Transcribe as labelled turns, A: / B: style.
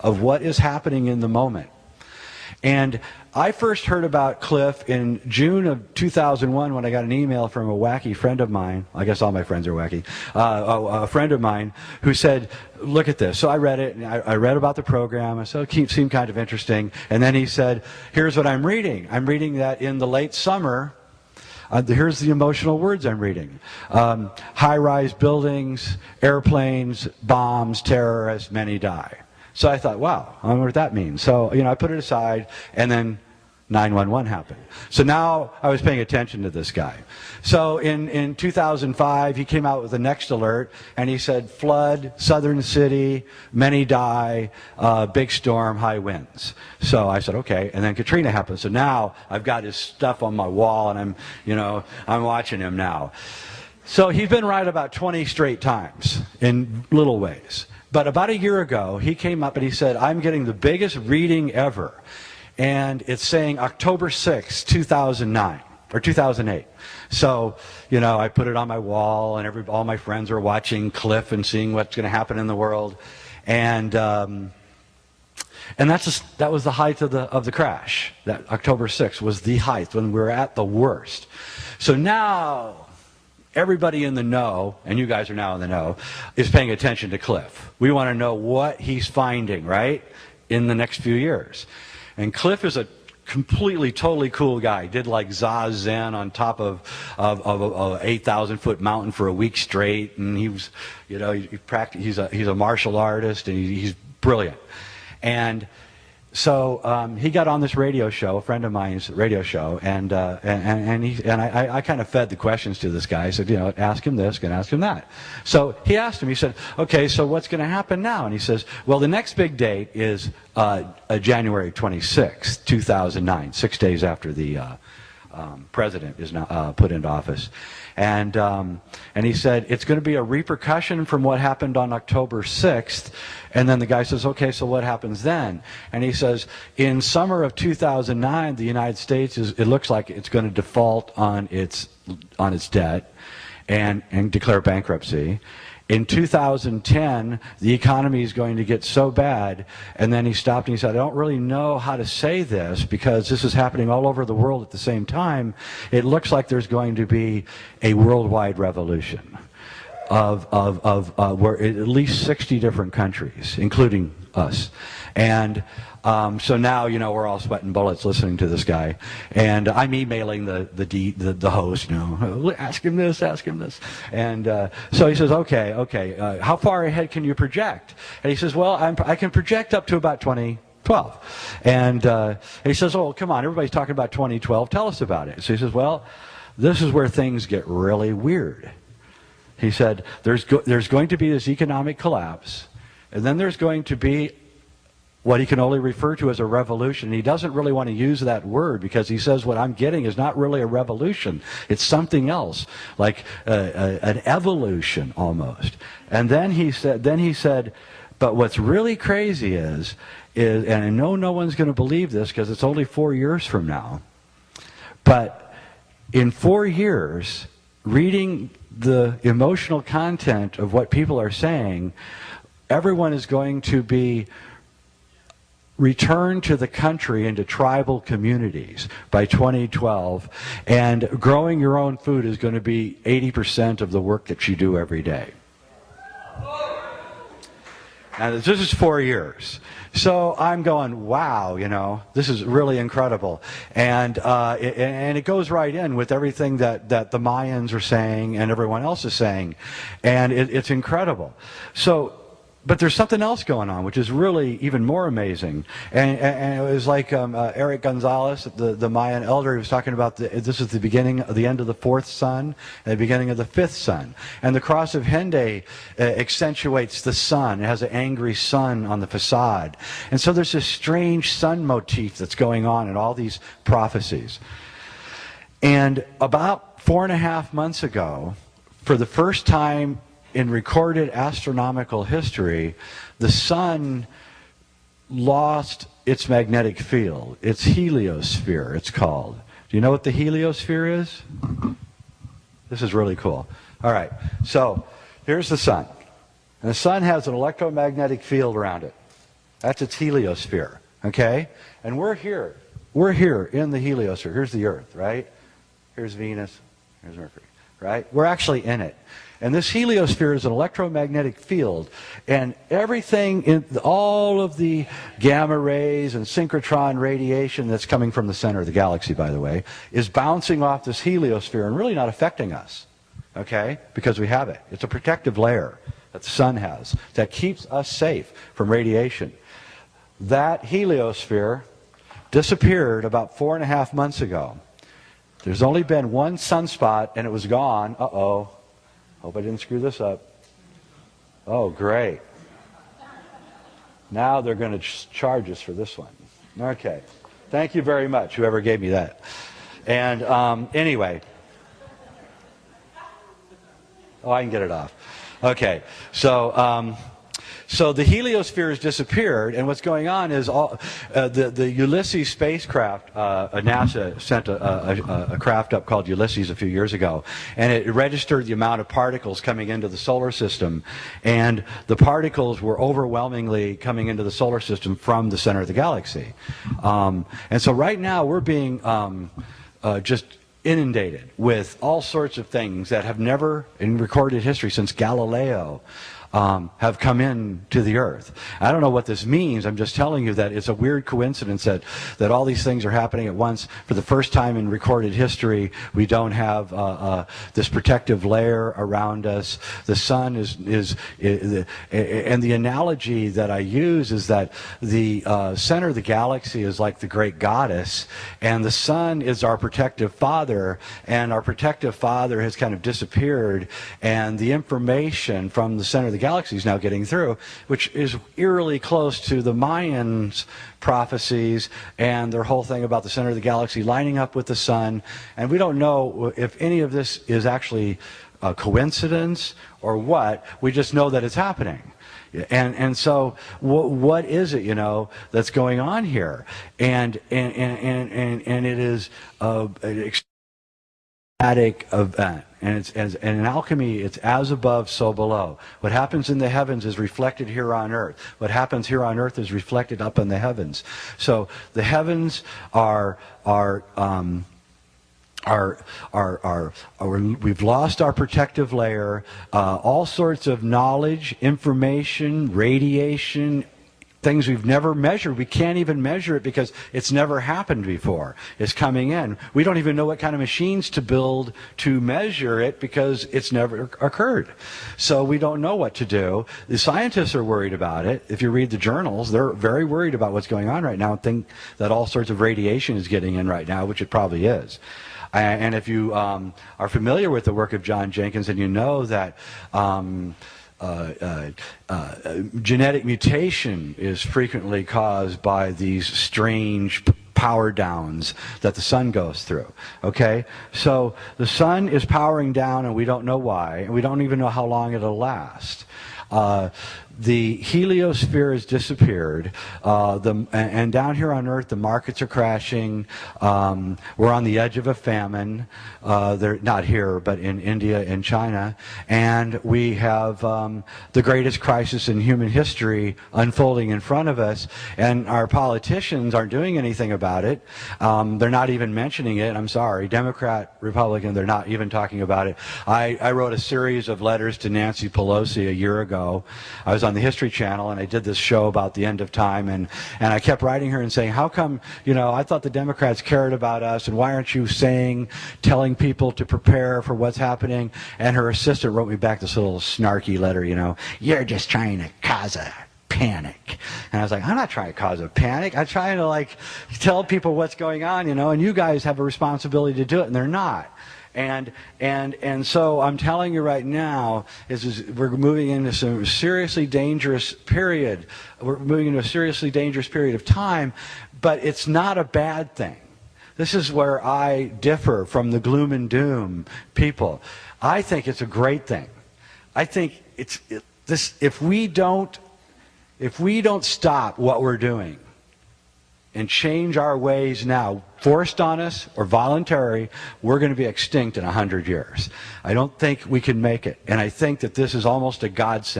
A: of what is happening in the moment. And I first heard about Cliff in June of 2001 when I got an email from a wacky friend of mine. I guess all my friends are wacky. A friend of mine who said, look at this. So I read it, and I read about the program. So it seemed kind of interesting. And then he said, here's what I'm reading. I'm reading that in the late summer, here's the emotional words I'm reading. High-rise buildings, airplanes, bombs, terrorists, many die. So I thought, wow, I wonder what that means. So, I put it aside, and then 9/11 happened. So now I was paying attention to this guy. So in 2005, he came out with the next alert, and he said, flood, southern city, many die, big storm, high winds. So I said, okay. And then Katrina happened. So now I've got his stuff on my wall, and I'm watching him now. So he's been right about 20 straight times in little ways. But about a year ago, he came up and he said, I'm getting the biggest reading ever. And it's saying October 6, 2009, or 2008. So, I put it on my wall, and all my friends are watching Cliff and seeing what's going to happen in the world. And that was the height of the crash. That October 6th was the height, when we were at the worst. So now everybody in the know, and you guys are now in the know, is paying attention to Cliff. We want to know what he's finding, right, in the next few years. And Cliff is a completely, totally cool guy. He did like Zazen on top of an 8,000-foot mountain for a week straight, and he was, he's a martial artist, and he's brilliant. And so he got on this radio show, a friend of mine's radio show, and I kind of fed the questions to this guy. I said, ask him this, ask him that. So he asked him, he said, okay, so what's going to happen now? And he says, well, the next big date is January 26, 2009, 6 days after the president is now put into office. And he said, it's going to be a repercussion from what happened on October 6th. And then the guy says, okay, so what happens then? And he says, in summer of 2009, the United States, it looks like it's going to default on its debt and declare bankruptcy. In 2010, the economy is going to get so bad. And then he stopped and he said, I don't really know how to say this because this is happening all over the world at the same time. It looks like there's going to be a worldwide revolution of where at least 60 different countries, including us. And so now, we're all sweating bullets listening to this guy. And I'm emailing the host, ask him this, ask him this. And so he says, okay, how far ahead can you project? And he says, well, I can project up to about 2012. And he says, oh, come on, everybody's talking about 2012. Tell us about it. So he says, well, this is where things get really weird. He said, there's going to be this economic collapse, and then there's going to be what he can only refer to as a revolution. He doesn't really want to use that word because he says what I'm getting is not really a revolution. It's something else, like an evolution almost. And then he said, but what's really crazy is, and I know no one's going to believe this because it's only 4 years from now, but in 4 years, reading the emotional content of what people are saying, everyone is going to be returned to the country into tribal communities by 2012, and growing your own food is going to be 80% of the work that you do every day. And this is 4 years. So I'm going, wow, this is really incredible. And it goes right in with everything that the Mayans are saying and everyone else is saying. And it's incredible. So, but there's something else going on, which is really even more amazing. And it was like Eric Gonzalez, the Mayan elder, he was talking about this is the end of the fourth sun, and the beginning of the fifth sun. And the cross of Henday accentuates the sun. It has an angry sun on the facade. And so there's this strange sun motif that's going on in all these prophecies. And about 4.5 months ago, for the first time in recorded astronomical history, the sun lost its magnetic field, its heliosphere, it's called. Do you know what the heliosphere is? This is really cool. All right, so here's the sun. And the sun has an electromagnetic field around it. That's its heliosphere, okay? And we're here. We're here in the heliosphere. Here's the Earth, right? Here's Venus. Here's Mercury, right? We're actually in it. And this heliosphere is an electromagnetic field, and everything, all of the gamma rays and synchrotron radiation that's coming from the center of the galaxy, by the way, is bouncing off this heliosphere and really not affecting us, okay? Because we have it. It's a protective layer that the sun has that keeps us safe from radiation. That heliosphere disappeared about 4.5 months ago. There's only been one sunspot, and it was gone. Uh-oh. Hope I didn't screw this up. Oh, great. Now they're going to charge us for this one. Okay. Thank you very much, whoever gave me that. And anyway. Oh, I can get it off. Okay. So the heliosphere has disappeared, and what's going on is the Ulysses spacecraft, NASA sent a craft up called Ulysses a few years ago, and it registered the amount of particles coming into the solar system, and the particles were overwhelmingly coming into the solar system from the center of the galaxy. And so right now we're being just inundated with all sorts of things that have never, in recorded history since Galileo, have come in to the Earth. I don't know what this means. I'm just telling you that it's a weird coincidence that all these things are happening at once. For the first time in recorded history, we don't have this protective layer around us. The sun is and the analogy that I use is that the center of the galaxy is like the great goddess, and the sun is our protective father, and our protective father has kind of disappeared, and the information from the center of the galaxy is now getting through, which is eerily close to the Mayans' prophecies and their whole thing about the center of the galaxy lining up with the sun. And we don't know if any of this is actually a coincidence or what. We just know that it's happening. And so what is it, that's going on here? And it is an ecstatic event. And in alchemy, it's as above, so below. What happens in the heavens is reflected here on earth. What happens here on earth is reflected up in the heavens. So the heavens we've lost our protective layer. All sorts of knowledge, information, radiation, things we've never measured. We can't even measure it because it's never happened before. It's coming in. We don't even know what kind of machines to build to measure it because it's never occurred. So we don't know what to do. The scientists are worried about it. If you read the journals, they're very worried about what's going on right now and think that all sorts of radiation is getting in right now, which it probably is. And if you are familiar with the work of John Jenkins, and you know that genetic mutation is frequently caused by these strange power downs that the sun goes through. Okay? So the sun is powering down, and we don't know why, and we don't even know how long it'll last. The heliosphere has disappeared, and down here on Earth, the markets are crashing. We're on the edge of a famine. They're not here, but in India and China. And we have the greatest crisis in human history unfolding in front of us, and our politicians aren't doing anything about it. They're not even mentioning it. I'm sorry, Democrat, Republican, they're not even talking about it. I wrote a series of letters to Nancy Pelosi a year ago. I was on the History Channel, and I did this show about the end of time, and I kept writing her and saying, how come, I thought the Democrats cared about us, and why aren't you telling people to prepare for what's happening? And her assistant wrote me back this little snarky letter, you're just trying to cause a panic. And I was like, I'm not trying to cause a panic. I'm trying to tell people what's going on, and you guys have a responsibility to do it, and they're not. And so I'm telling you right now, we're moving into some seriously dangerous period. We're moving into a seriously dangerous period of time, but it's not a bad thing. This is where I differ from the gloom and doom people. I think it's a great thing. I think if we don't stop what we're doing and change our ways now, forced on us or voluntary, we're going to be extinct in 100 years. I don't think we can make it. And I think that this is almost a godsend.